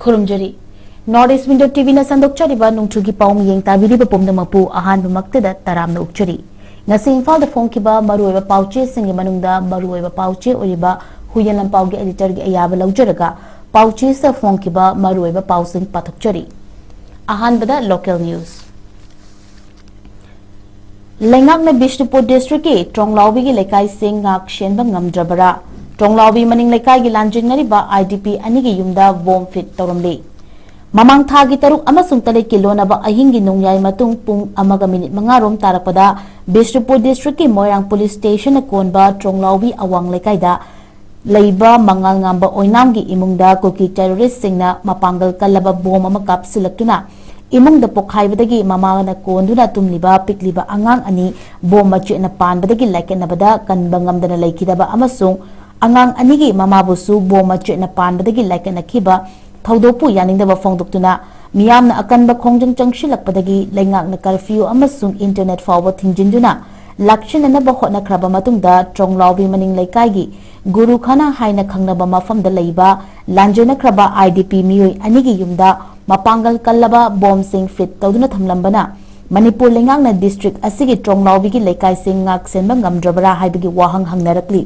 खुरुमजरी north east window TV ना संदोक्चरिबा नुंगथुगी पाउम Young ताबिरिबा पुमनमकपु अहानबमक्तदा तरामना उक्चरी ngasi imphal da phongkiba maruoiba pauche singi manungda maruoiba pauche oriba huyan lampaugi editor gi ayaba laujaraga pauche sa phongkiba maruoiba pausing pathokchari ahanbada local news lengakna bishnupur district ki tronglaubi gi lekai sing ngak shenba ngamdrabara tronglaubi maning lekai gi lanjingariba idp ani gi yumda bomb fit tawramli mamang thagi taruk amasung tale kilonaba ahingi nungyai matung pung amaga minute mangarom tarapada Bishnupur district ki Moirang police station konba Tronglaubi awang lekaida leiba mangal ngamba oinam gi imungda koki terrorist singna mapangal kalaba bom ama kapsilaktuna imungda pokhaibadagi mamana konduna tumliba pikliba angang ani bom machi na panbadagi laikenabada kanbangamdana laikidaba amasung angang ani gi mamabusu bom machi na panbadagi laikenakhiba thaudopu yaningdaba phongdoktuna miyamna akanba khongjang changshilakpadagi leingakna curfew amasung internet forward thingjinduna lakshina ba hotna khraba matungda Tronglaubi maning leikaigi guru khana haina khangnaba mafamda leiba lanjena khraba idp miyoi anigi yumda mapangal kallaba bomb sing fit tawduna thamlambana manipur lengakna district asigi Tronglaubi gi leikai sing ngak senba ngamdrabara haibigi wahang hangnarakli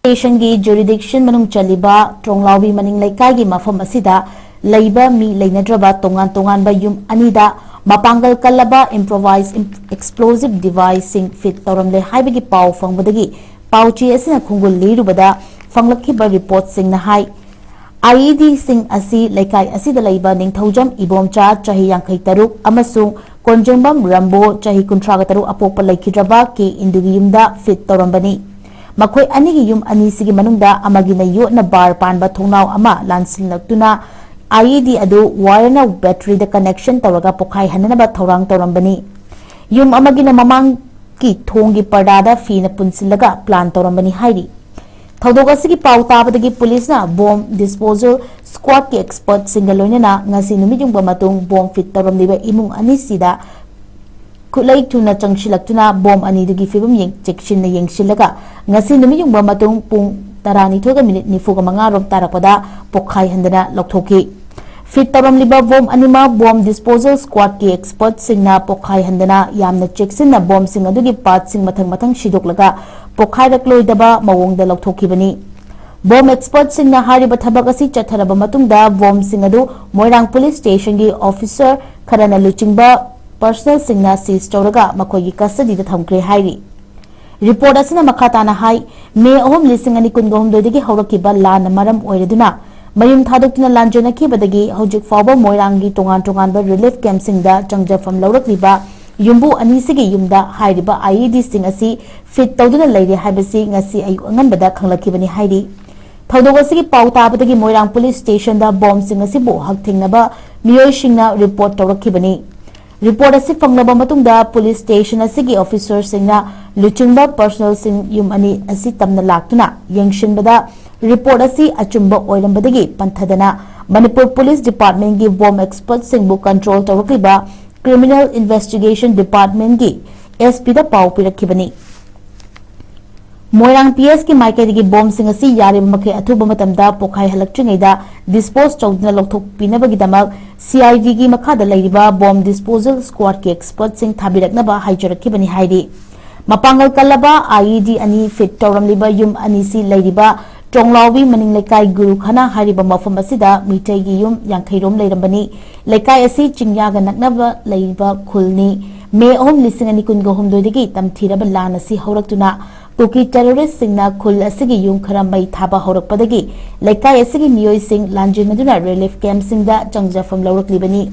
station gi jurisdiction manung chaliba Tronglaubi maning leikai gi mafam asida leiba mi leinadraba tongan tongan ba yum anida mapangal kallaba improvised explosive device sing fit tawramle haibigi pau fangbadagi pauchi asina khungul lirubada fanglakhiba report sing na hai IED sing asi leikai asida leiba ningthaujam ibomcha chahi 53 amasung konjengbam rambo chahi 33 apokpa leikidraba ke indugi yumda fit tawrambani makoi anigi yum ani sigi manungda amagina yotna bar panba thongnau ama lansinlaktuna IED adu wire na battery da connection tawraga pokhai hananaba thorang tawrambani yum amagina mamang ki thongi pardada fina punsilaga plan tawrambani hairi thaudoga sigi pau tabadagi police na bomb disposal squad ki expert singaloina ngasi numijungba matung bomb fit tawramliba imung ani sida kulai tuna changshilakuna bomb ani dugi fibum yeng chekshin na yengsilaga ngasi numiyungba matung pung tarani thoga minute nifuga mangarom tarapada pokhai handana lokhoki fit taramliba bomb anima bomb disposal squad ki expert singna pokhai handana yamna cheksin na bomb sing adugi part sing mathang mathang shidoklaga pokhai rakloidaba mawongda lokhokibani bomb expert singna hariba thabak asi chatharaba matungda bomb sing adu Moirang police station gi officer kharana luchingba personal singna seize tawraga makogi custody da thamkre hairi report asina makhatana hai me ahom lising ani kungahum dodigi hawrakiba lana maram oireduna mayum thadoktina lanjona kibadagi hojik fawba Moirangi tongan tongan ba relief camp singda changjafam lawrakliba yumbu ani sigi yumda hairiba IED sing asi fit tawduna leire haibasi ngasi ayu anganbada khanglakibani hairi thaudoga sigi pau tabadagi Moirang police station da bomb sing asi bo hakthingnaba miyoi singna report tawrakibani report asi fanglaba matungda police station asigi officer singna luchingba personal sing yum ani asi tamna laktuna yengshinbada report asi achumba oilambadagi panthadana Manipur police department gi bomb expert singbu control tawrakliba criminal investigation department gi SP da pau pirakhibani Moirang PS ki maikadigi bomb sing asi yari makhe athuba matamda pokhai halakchingeda dispose chawdna lokthok pinabagi damak CID gi makhada leiriba bomb disposal squad ki expert sing thabiraknaba haijarakibani hairi mapangal kallaba IED ani fit tawramliba yum ani si leiriba Tronglaubi maning lekai guru khana hariba mafam asida mitai gi yum 50 rom leirambani lekai asi chingyaga naknaba leiriba khulni me ahom lising ani kun gohum dodigi tamthiraba lan asi hawraktuna Toki terrorist singna khul asigi yung khara mai thaba horakpadagi leikai asigi miyoi sing lanjinaduna relief camp singda changjafam lawraklibani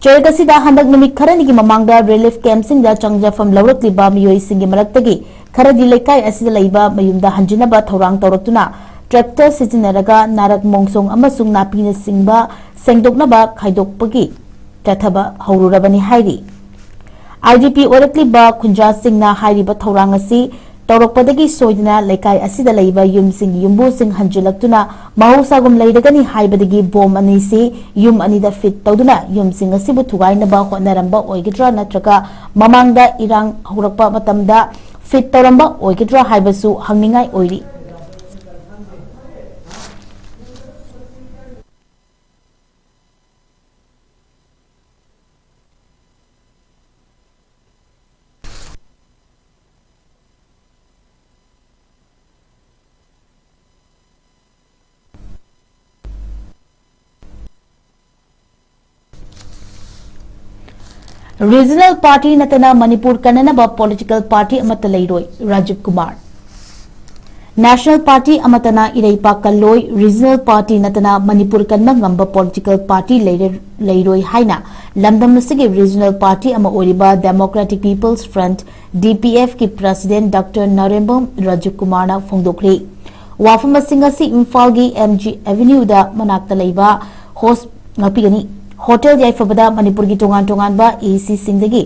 Chergasida handak numit kharani gi mamangda relief camp singda changjafam lawrakliba miyoi singi maraktagi kharadi leikai asida leiba mayumda hanjinaba thorang tawraktuna tractor sijinaraga narak mongsong amasung napina singba sengdoknaba khaidokpagi tathaba haururabani hairi IDP orakliba 𝐋𝐢𝐯𝐞 hairiba thorang asi tawrakpadagi soidna leikai asida leiba yum sing yumbu sing hanjilaktuna mahusagum leidagani haibadagi bom ani si yum ani da fit tawduna yum sing asibu thugainaba hotnaramba oigidra natraga mamangda irang haurakpa matamda fit तौरंबा ओइगद्रा हाइबसु हंगनिंगाई ओइरी regional party नतना मणिपुर कननब political party अमत लेरोय Rajeev Kumar national party अमतना इरेपा कल्लोय रीजनल पार्टी नतना मणिपुर कनब ngamba पॉलिटिकल पार्टी लेरोय हाइना लमदम सिगे रीजनल पार्टी अमा ओरिबा डेमोक्रेटिक पीपल्स फ्रंट डीपीएफ की प्रेसिडेंट डॉक्टर नरेंबम राजीव कुमार ना फोंदोखरे वाफम सिंगसी इम्फाल की एमजी एवेन्यू दा मनाक्ता लेबा होस्ट ngapigani होटल याइफबदा मणिपुर की तोंगान तोंगानबा एसी सिंगदगी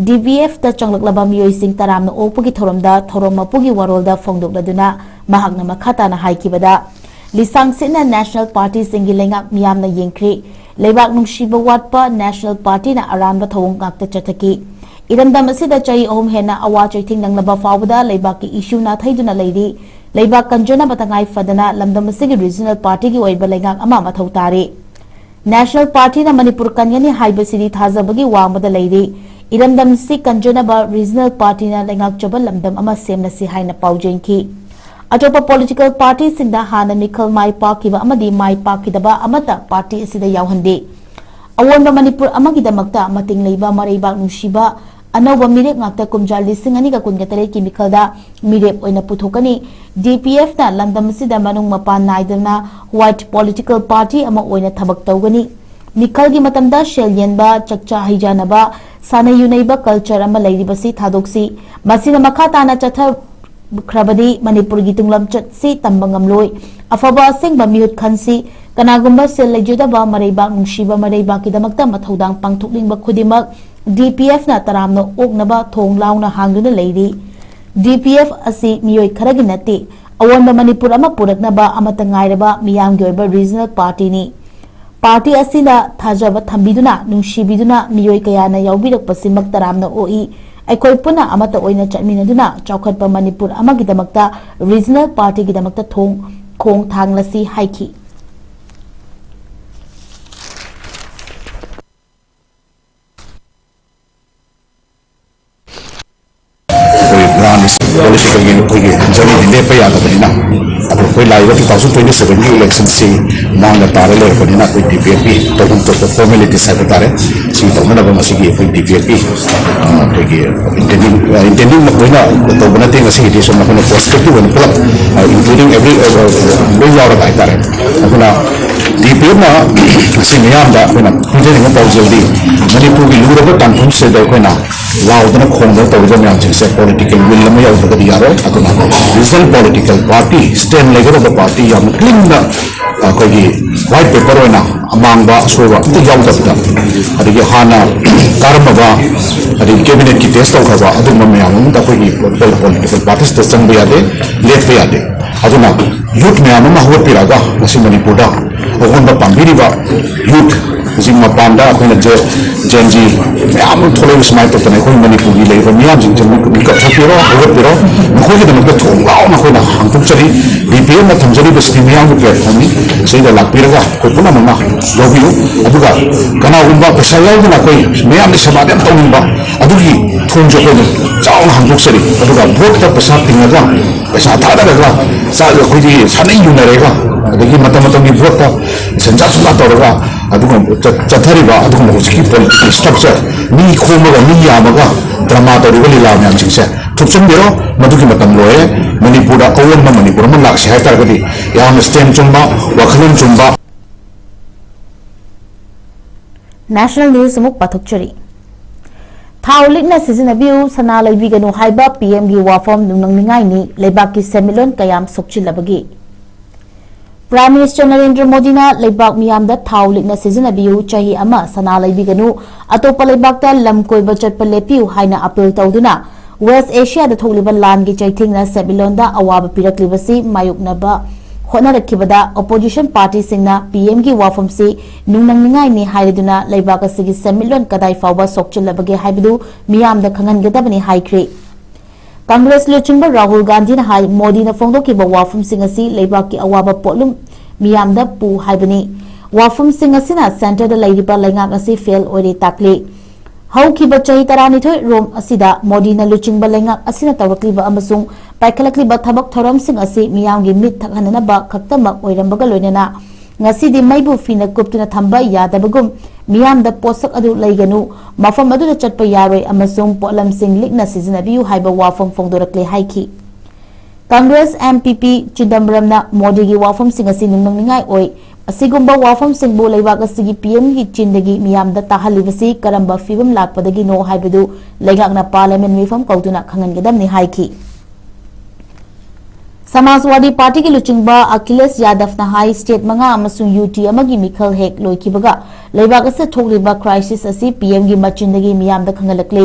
डीबीएफ दा चंगलकलबा मियोय सिंग तरामना ओपुगी थोरमदा थोरमपुगी वरोलदा फोंदोकलदुना महाकना मखाताना हाइकिबदा लिसांगसेना नेशनल पार्टी सिंगी लेंगा मियामना येंख्रे लेबाक नुंगशिबा वाटपा नेशनल पार्टी ना अरानबा थोंग गाक्ता चथकी इरमदम असिदा चई ओम हेना अवा चैथिंग नंगलबा फावदा लेबाक की इश्यू ना थैदुना लेरी लेबाक कंजना बतंगाई फदना लमदम असिगी रीजनल पार्टी की ओइबा लेंगा अमा मथौ तारे नेशनल पार्टी ना मणिपुर कन्यानी हाइबसिरी थाजबगी वांगबद लेरी इरमदम सि कंजनब रीजनल पार्टी ना लेंगाचब लमदम अमा सेमनसी हाइना पाउजेंखी अटोपा पॉलिटिकल पार्टी सिंदा हाना मिखल माई पाकिबा अमदी माई पाकिदबा अमता पार्टी असिदा यावहंदे अवोनबा मणिपुर अमगिदमक्ता मतिंग लेबा मरेबा नुशिबा अनौबा मिरेप ngakta kumja lising ani ka kungatare ki mikhalda mirep oina puthokani DPF na landam sida manung mapan naidana white political party ama oina thabak tawgani mikhal gi matamda shelyenba chakcha hijanaba sana yunaiba culture ama leiribasi thadoksi masina makha tana chatha khrabadi manipur gi tunglam chatsi tambangam loi afaba singba miut khansi kanagumba sel lejudaba mareiba nungshiba mareiba ki damakta mathodang pangthokningba khudimak DPF na taramno oknaba thong launa hangduna leiri DPF asi miyoi kharagi nate awonba manipur ama puraknaba amata ngairaba miyamgi oiba regional party ni party asina thajaba thambiduna nungshibiduna miyoi kayana yaubirak pasimak taramno oi aikoi puna amata oina chatminaduna chaukhatpa manipur amagidamakta regional party gidamakta thong khong thanglasi haiki political game कोई जमी दिले पे याद बनी ना अब कोई live की 2027 की इलेक्शन से मांग तारे ले बनी ना कोई डीपीएपी तो हम तो फॉर्मेलिटीज है तारे सी तो मतलब मसी की कोई डीपीएपी तो की इंटेंडिंग कोई ना तो बनते हैं मसी की जो मतलब पर्सपेक्टिव वन पूरा इंक्लूडिंग एवरी लोग यार बात तारे अपना डीपीएफ ना मसी मियाम दा कोई ना मुझे नहीं पता जल्दी मणिपुर की लूर पर तंफुन से दो कोई ना लाउडना खोंदा तो जो मियाम जिसे पॉलिटिकल विल में यार बता दिया रो अतुना रीजनल पॉलिटिकल पार्टी स्टैंड लेकर वो पार्टी या क्लीन ना कोई वाइट पेपर होना अमांगबा सोवा तो याव दबता अदिगे हाना कारमबा अदिगे कैबिनेट की टेस्ट होगा अदु मम्याम दा कोई पॉलिटिकल पार्टी टेस्ट संग यादे लेट पे यादे अदुना यूथ म्याम मा हो पिरागा मसी मणिपुर दा ओगोंबा पांबिरिबा यूथ जिंग मपांदा अखोना जेनजी म्याम थोले स्माइल तो ने कोई मणिपुर की लेबा म्याम जिंग जमी का थपिरो ओवर पिरो नखोगे दमक थोंगाव नखोना हांगतुक चरी बीपीएम मा थमजरी बस्ती म्याम को प्लेटफॉर्म नि सेदा लापिरगा कोई पुना ममा लोबियो अदुगा कना उम्बा पैसा यावना कोई म्याम नि समादम तोंबा अदुगी थोंजो को चाव हांगतुक चरी अदुगा भोट ता पैसा तिंगगा पैसा थादागा सा कोई सानै युनरेगा अदुगी मतम की भोट ता संजा सुना तोरगा अदुगा चथरिबा अदुगा होसकी पॉलिटिकल स्ट्रक्चर मी खोमगा मी यामगा ड्रामा तोरिगा लीला म्याम जिंगसे थुचुंबिरो मधुकी मतम लोए मणिपुर अवोन मणिपुर में लाक्ष्य है तरगदी याम stem Chumba वखलन Chumba national news अमुक पाथोकचरी थाउलिकना सिजनबिउ सना लेबिगनु हाइबा पीएम गी वाफम नुंगनिंगाइनी लेबाकी सेमिलोन कयाम सोक्चिलबगी प्राइम मिनिस्टर नरेंद्र मोदी ना लेबाक मियामदा थाउलिकना सिजनबिउ चाही अमा सना लेबिगनु अतोप लेबाकता लमकोइबा चटप लेपिउ हाइना अपील तौदुना वेस्ट एशिया दा थोलिबा लान गी चैथिंगना सेमिलोनदा अवाब पिरक्लिबसी मायुकनबा होनरखिबदा ओपोजिशन पार्टी सिंगना पीएम की वाफम से नुंगनिंगाई ने हाइदुना लेबाक असगी सेमिलोन कदाई फावबा सोक्चिलबगे हाइबदु मियामदा खंगनगदबनी हाइख्रे कांग्रेस लुचिंग राहुल गांधी ने हाई मोदी ने फोंदोखिबा वाफमसिंग असि लेबाकी अवाबा पोलुम मियामदा पु हाइबनी वाफमसिंग असिना सेंटर लैरिबा लैंगाक असि फेल ओइरे ताकले हौखिबा चही 12 रोम असिदा मोदी ने लुचिंग लैंगाक असिना तौरक्लिबा अमसुंग पाइखलक्लिबा थबक थौरमसिंग असि मियामगी मिट थकहननबा खक्तमक ओइरंबगा लोइनना ngasi maibu fina kuptuna thamba yadabagum miyamda posak adu laiganu mafam adu chatpa yaroi amasung polam sing likna sizinabiu haiba wafam fongdorakle haiki Congress MPP Chidambaramna Modi gi wafam sing asi nungningai oi asigumba wafam sing bo leibak asigi PM gi chindagi miyamda tahalibasi karamba fibam lakpadagi no haibadu leigakna parliament mifam kautuna khangangadam ni haiki Samajwadi party की लुचिंगबा अखिलेश यादव ना high state मंगा अमसुंग UT अमगी मिखल हेक लोइकिबगा लेबाग असे थोगलिबा crisis असि PM गी मचिंदगी मियामदा खंगलकले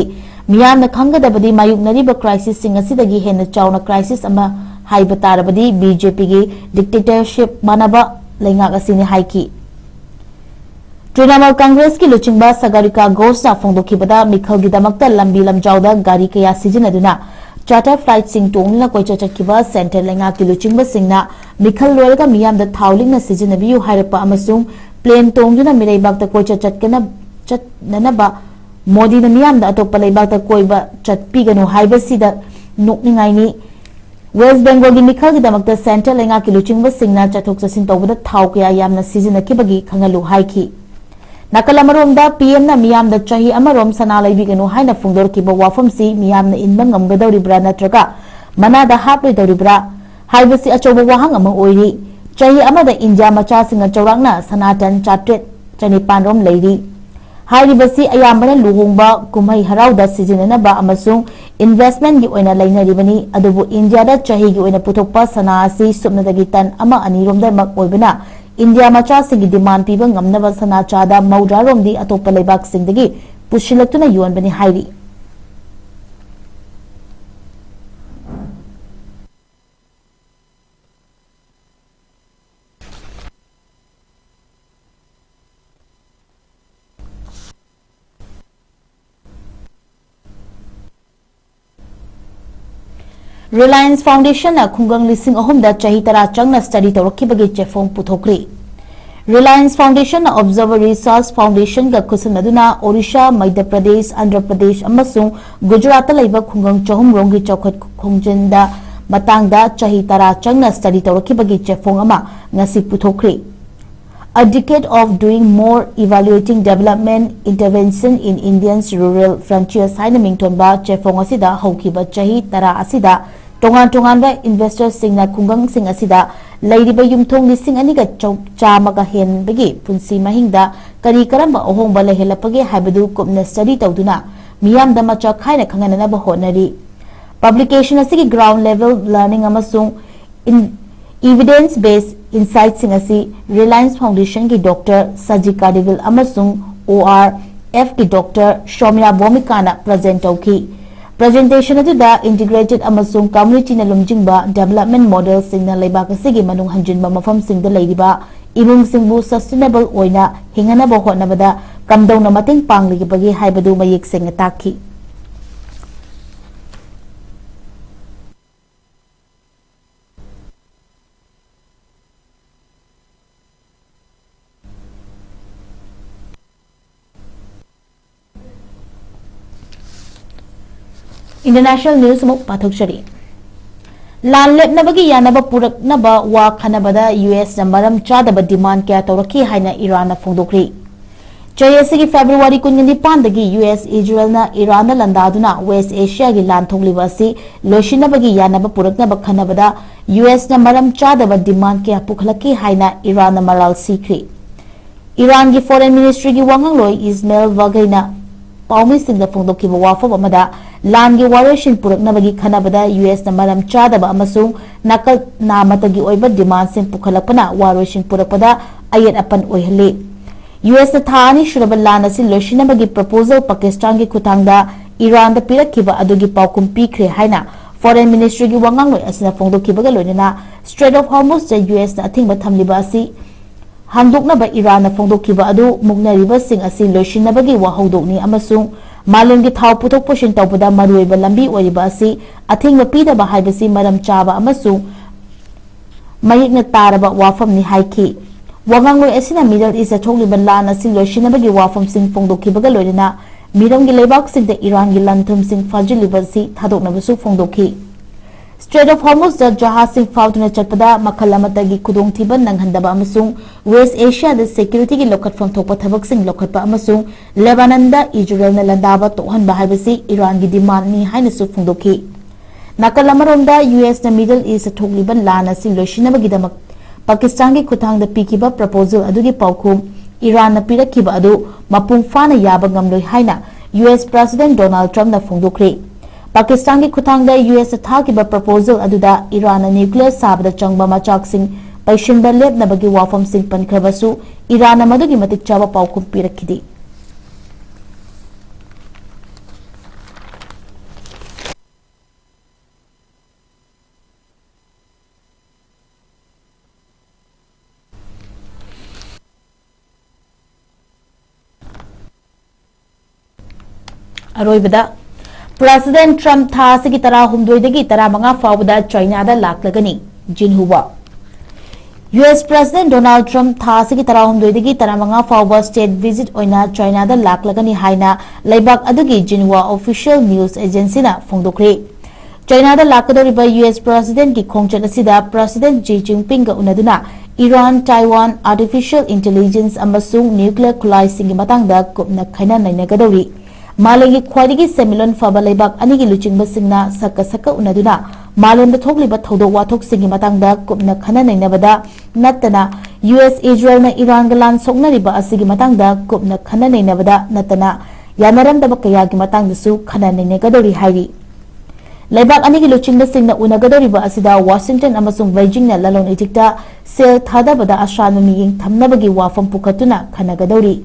मियामदा खंगदबदी मायुकनरिबा crisis सिंग असिदगी हेन Chowna crisis अमा हाइबा तारबदी BJP गी dictatorship मानबा लेंगाक असिने हाइकी Trinamool Congress की लुचिंगबा सगारिका घोषना फोंदोखिबदा मिखल गी दमक्ता लंबी लमजाउदा गाड़ी कया सिजनदुना चार्टर फ्लाइट सिंग तोंगना कोइचा चटकिबा सेंटर लेंगा की लुचिंगबा सिंगना मिखल लोरगा मियामदा थाउलिंगना सिजनबियु हाइरपा अमसुंग प्लेन तोंगजुना मिरेबाक्ता कोइचा चटनबा मोदी ना मियामदा अतोपा लेबाक्ता कोइबा चटपीगनो हाइबसिदा नोकनिंगाइनी वेस्ट बेंगल की मिखल की दमक्ता सेंटर लेंगा की लुचिंगबा सिंगना चथोक चसिन तौबदा थाउ कया यामना सिजनकिबगी खंगलु हाइखी नकलमरोमदा पीएम ना मियामदा चाही अमरोम सना लैबिगनु हाइना फुंगदोरकिबा वाफमसी मियामना इनबा ngamgadoriब्रा नत्रगा मनादा हापलोइदोरिब्रा हाइबसी अचौबा वाहंग अमा ओइरी चाही अमदा इंडिया मचासिंग चौरांगना सनातन चाट्रेट चनिपानरोम लैरी हाइरिबसी अयामबना लुहोंगबा कुमहै हराउदा सिजननबा अमसुंग इन्वेस्टमेंट गी ओइना लैनरिबनी अदुबु इंडियादा चाही गी ओइना पुथोकपा सना असि सुपनदगी तन अमा अनिरोमदा मक ओइबना इंडिया मचा सिंगी डिमांड पीबा ngamnaba sana chada मौद्रा रोमदी अतोपा लेबाक सिंगदगी पुशिलक्तुना योनबनी हाइरी Reliance Foundation na khungang lising ahumda chahi tara changna study tawrakibagi chefong puthokri Reliance Foundation na Observer Research Foundation ga kusanaduna Odisha, Madhya Pradesh, Andhra Pradesh amasung Gujarat laiba khungang chahum rongi chawkhat khongjinda matangda chahi tara changna study tawrakibagi chefong ama ngasi puthokri A decade of doing more evaluating development intervention in Indians rural frontiers haina mingthonba chefong asida haukiba chahi tara asida tongan investor singna khungang sing asida leiriba yumthong lising aniga chamaga henbagi punsi mahingda kari karamba ohongba lehelapage haibadu kupna study tawduna miyamda macha khaina khanganana ba honari publication asigi ground level learning amasung in evidence based insights sing asi Reliance Foundation ki Dr. Sajika Devil amasung ORF ki Dr. Shomya Bomikana present tawki presentation aduda integrated amasung community na lumjingba development model singna leibak asigi manung hanjinba mafam singda leiriba imung singbu sustainable oina hingana ba hotnabada kamdongna mating pangligi haibadu mayek sing takhi International news mo pathok chari lan lepnabagi yanaba puraknaba wa khanabada US na maram chadaba demand kya tawraki haina Iran na phongdokri chayasigi February 19 dagi US Israel na Iran na landaduna West Asia gi lan thongliba si loshinabagi yanaba puraknaba khanabada US na maram chadaba demand kya pukhlaki haina Iran na maral sikri Iran gi foreign ministry gi wangang loi Ismail Wagaina paumi singda phongdokiba wafam amada Langi warashin puraknabagi khanabada US na maram chadaba amasung nakal namatagi oiba demand sin pukhalakpana warashin purakpada ayat apan oihali US na thani shuraba lan asin loshinabagi proposal Pakistan gi khutangda Iran da pirakhiba adugi paukum pikre haina foreign ministry gi wangang loi asina phongdokibaga loinana Strait of Hormuz ja US na athingba thamliba asi hangdoknaba Iran phongdokkiba adu mugnaribasing asi loisinabagi wahawdokni amasung malemgi thau puthok pushin tawbada maruiba lambi oiba asi athingba pidaba haibasi maram chaba amasung mayikna taraba wafamni haiki wangangoi asina Middle East thokliba lan asi loisinabagi wafamsing phongdokkibaga loirina miramgi lebaksingda Iran gi lanthumsing fajilibasi thadoknabasu phongdokki Strait of Hormuz da jahasing fauduna chatpada makhal amatagi khudongthiba nanghandaba amasung West Asia da security gi lokhatfam thokpa thabaksing lokhatpa amasung Lebanon da Israel na landaba tohanba haibasi Iran gi demand ni haina su phongdokhi nakal amaronda US na Middle East thokliban lan asi loisinabagi damak Pakistan gi khuthang da pikiba proposal adugi paukhum Iran na pirakhiba adu mapung fana yaba ngamloi haina US President Donald Trump na phongdokri Pakistan ki khuthang da US thakiba proposal aduda Iran na nuclear sabda changba machaksing paishinba lebnabagi wafam sing pankhrabasu Iran na madugi matik chaba paukhum pirakhidi aroibada President Trump tha sigi tara humdoidagi tara manga fawda China da laklagani jinhuwa US President Donald Trump tha sigi tara humdoidagi tara manga fawba state visit oina China da laklagani haina laibak adugi jinhuwa official news agency na phongdokre China da lakadoriba US President ki khongchat asida President Xi Jinping ga unaduna Iran Taiwan artificial intelligence amasung nuclear khulaising gi matangda kupna khaina nainagadori Malegi khwadigi semilon faba laibak anigi luchingba singna sakka unaduna malemda thokliba thodok wathok singi matangda kupna khana nainabada natana US Israel na Iran galan soknariba asigi matangda kupna khana nainabada natana yanaramdaba kayagi matangda su khana nainagadori hairi laibak anigi luchingba singna unagadoriba asida Washington amasung Beijing na lalon itikta sel thadabada ashanu miying thamnabagi wafam pukhatuna khanagadori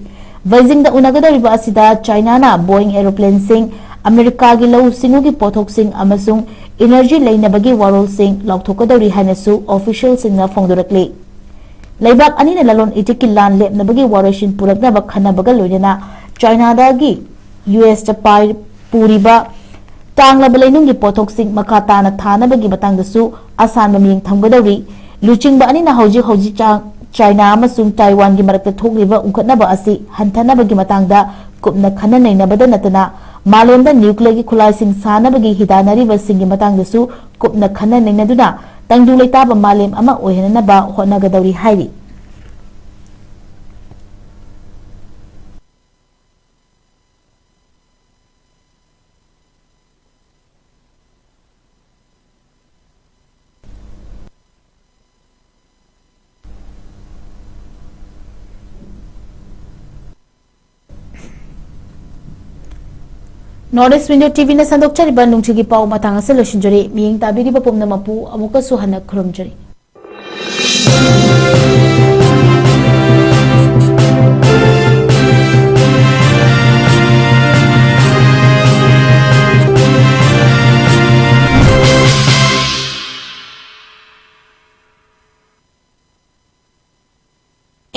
Beijing da unagadoriba asida China na Boeing aeroplane sing America gi lau singu gi pothok sing amasung energy leinabagi warol sing lauthokadori hanasu official sing na phongdorakli laibak ani na lalon itiki lan lepnabagi waroshin puraknaba khanabaga loina China da gi US ta pai puriba tanglaba leinung gi pothok sing makata na thanabagi matangdasu asan maming thamgadori luchingba ani na hoji chang China amasung Taiwan gi marakta thokliba ungkhatnaba asi hanthanabagi matangda kupna khana nainabada natana malemda nuclear gi khulaising sanabagi hidanariba singi matangdasu kupna khana nainaduna tangdu leitaba malem ama ohenanaba honagadori hairi Northeast Window TV na sandok chariba nungchigi pau matang ase losinjari miying tabiri ba pomna mapu amuka suhana khurumjari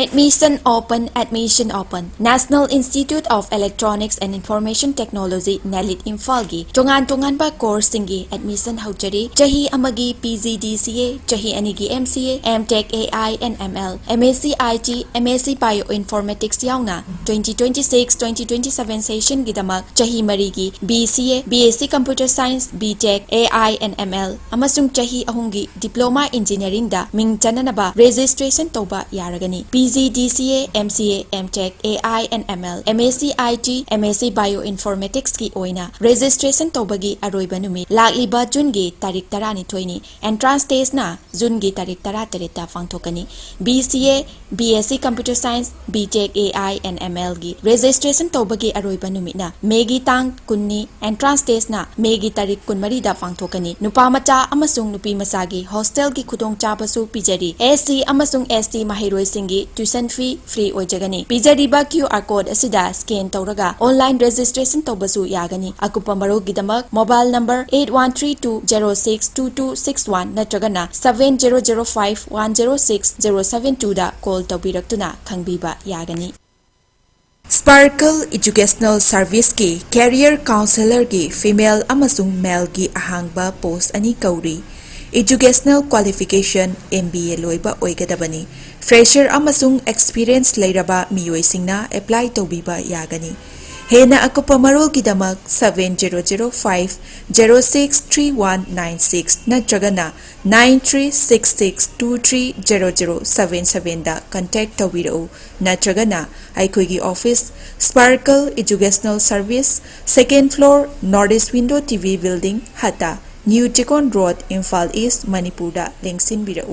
Admission Open. National Institute of Electronics and Information Technology NELIT Imphal-gi tongan ba course singi admission haujari chahi amagi PGDCA chahi anigi MCA MTech AI and ML MSc IT MSc Bioinformatics yauna 2026-2027 session gidamak chahi marigi BCA BSc Computer Science BTech AI and ML amasung chahi ahungi Diploma Engineering da ming chananaba registration toba yaragani PGDCA, MCA, MTech, AI and ML, MSc IT, MSc Bioinformatics ki oina registration tobagi aroiba numi lagliba June gi tarik 12 ni entrance test na June gi tarik 13 ta phangthokani BCA, BSc Computer Science, BTech, AI and ML gi registration tobagi aroiba numi na Megi tang kunni entrance test na Megi tarik 13 da phangthokani nupa macha amasung nupi masagi hostel gi khudong chabasu pijari SC amasung ST mahiroi singi tuition admission fee free oijagani pizariba QR code asida scan tawraga online registration tawbasu yagani akupa maroggidamak mobile number 8132062261 natragana 7005106072 da call tawbiraktuna khangbiba yagani Sparkle Educational Service ki Career Counselor ki Female amasung Male ki ahangba post ani kauri Educational Qualification MBA loiba oigadabani Fresher amasung Experience leiraba miyoi singna apply tawbiba yagani Hena akupa marol kidamak 7005063196 natragana 9366230077 da contact tawbirau natragana aikoigi office Sparkle Educational Service 2nd floor Northeast Window TV Building Hata New Tikon Road Imphal East Manipur da lengsin birau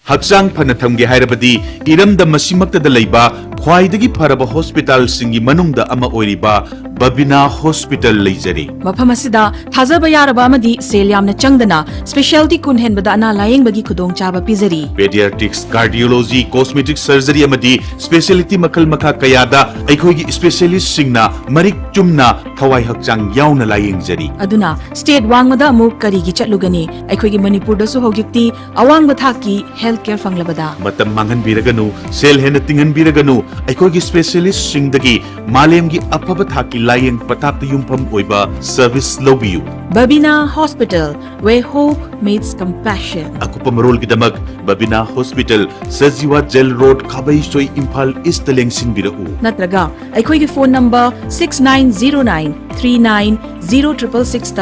Hakchang phana thamge hairabadi iramda masimakta da leiba khwaidagi pharaba hospital singi manungda ama oiriba Babina Hospital leijari mafam asida thajaba yaraba amadi sel yamna changdana specialty kun henbada ana layeng bagi khudong chaba pizari pediatrics cardiology cosmetic surgery amadi specialty makal makha kayada aikhoigi specialist singna marik chumna thawai hakchang yauna layeng jari aduna state wangmada mu kari gi chatlugani aikhoigi manipur da su hogikti awang bathaki healthcare fanglabada matam mangan biraganu sel hena tingan biraganu aikhoigi specialist singdagi malem gi apaba thaki layeng patapta yumpham oiba service lobiyu Babina Hospital where hope meets compassion akupa marol gidamak Babina Hospital Sajiwa Jail Road Khabai Imphal East lengsin birau natraga aikhoigi phone number 6909390666